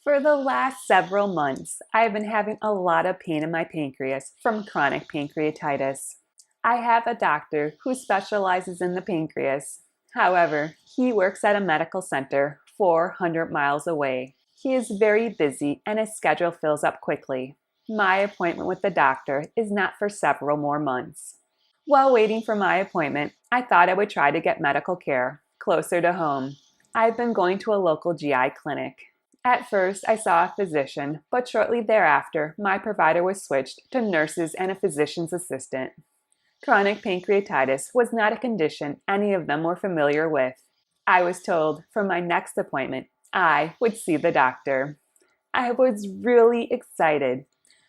For the last several months, I have been having a lot of pain in my pancreas from chronic pancreatitis. I have a doctor who specializes in the pancreas. However, he works at a medical center 400 miles away. He is very busy and his schedule fills up quickly. My appointment with the doctor is not for several more months. While waiting for my appointment, I thought I would try to get medical care closer to home. I've been going to a local GI clinic. At first, I saw a physician, but shortly thereafter, my provider was switched to nurses and a physician's assistant. Chronic pancreatitis was not a condition any of them were familiar with. I was told for my next appointment, I would see the doctor. I was really excited.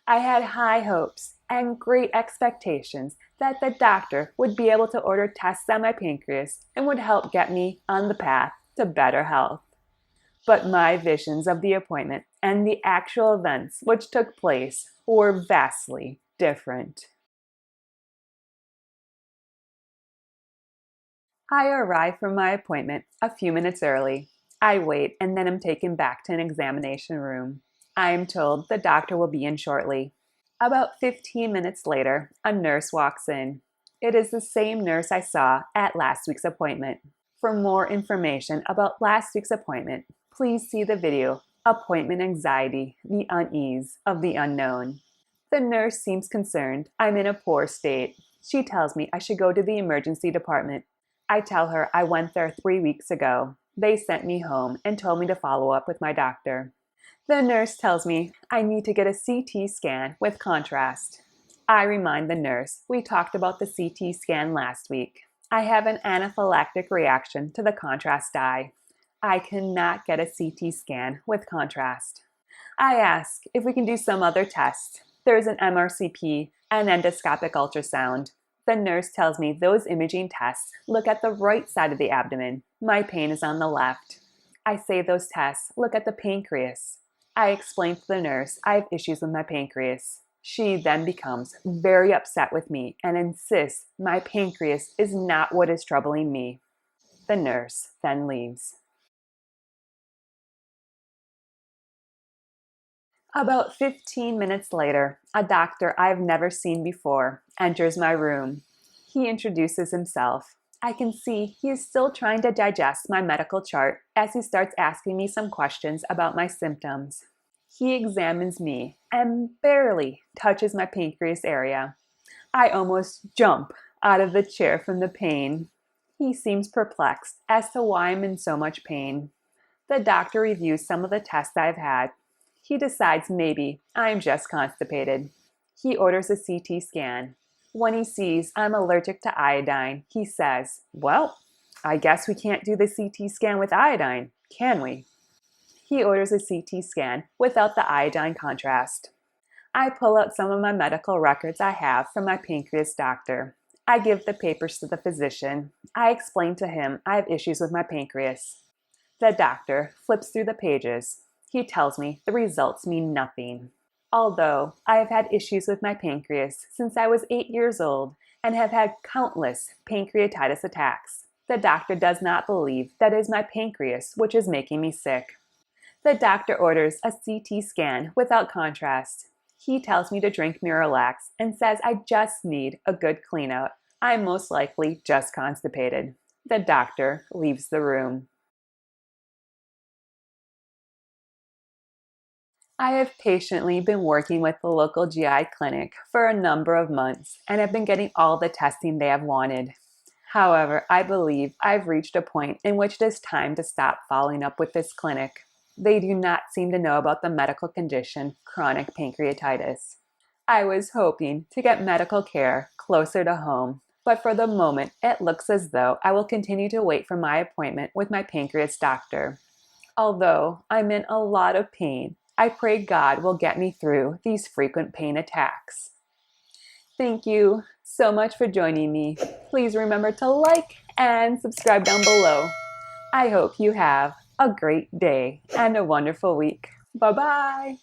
I had high hopes and great expectations that the doctor would be able to order tests on my pancreas and would help get me on the path to better health. But my visions of the appointment and the actual events which took place were vastly different. I arrive for my appointment a few minutes early. I wait and then am taken back to an examination room. I am told the doctor will be in shortly. About 15 minutes later, a nurse walks in. It is the same nurse I saw at last week's appointment. For more information about last week's appointment, please see the video, Appointment Anxiety, the Unease of the Unknown. The nurse seems concerned I'm in a poor state. She tells me I should go to the emergency department. I tell her I went there 3 weeks ago. They sent me home and told me to follow up with my doctor. The nurse tells me I need to get a CT scan with contrast. I remind the nurse we talked about the CT scan last week. I have an anaphylactic reaction to the contrast dye. I cannot get a CT scan with contrast. I ask if we can do some other test. There's an MRCP and endoscopic ultrasound. The nurse tells me those imaging tests look at the right side of the abdomen. My pain is on the left. I say those tests look at the pancreas. I explain to the nurse I have issues with my pancreas. She then becomes very upset with me and insists my pancreas is not what is troubling me. The nurse then leaves. About 15 minutes later, a doctor I've never seen before enters my room. He introduces himself. I can see he is still trying to digest my medical chart as he starts asking me some questions about my symptoms. He examines me and barely touches my pancreas area. I almost jump out of the chair from the pain. He seems perplexed as to why I'm in so much pain. The doctor reviews some of the tests I've had. He decides maybe I'm just constipated. He orders a CT scan. When he sees I'm allergic to iodine, he says, "Well, I guess we can't do the CT scan with iodine, can we?" He orders a CT scan without the iodine contrast. I pull out some of my medical records I have from my pancreas doctor. I give the papers to the physician. I explain to him I have issues with my pancreas. The doctor flips through the pages. He tells me the results mean nothing. Although I have had issues with my pancreas since I was 8 years old and have had countless pancreatitis attacks, the doctor does not believe that it is my pancreas which is making me sick. The doctor orders a CT scan without contrast. He tells me to drink Miralax and says I just need a good clean out. I'm most likely just constipated. The doctor leaves the room. I have patiently been working with the local GI clinic for a number of months and have been getting all the testing they have wanted. However, I believe I've reached a point in which it is time to stop following up with this clinic. They do not seem to know about the medical condition chronic pancreatitis. I was hoping to get medical care closer to home, but for the moment it looks as though I will continue to wait for my appointment with my pancreas doctor. Although I'm in a lot of pain, I pray God will get me through these frequent pain attacks. Thank you so much for joining me. Please remember to like and subscribe down below. I hope you have a great day and a wonderful week. Bye-bye.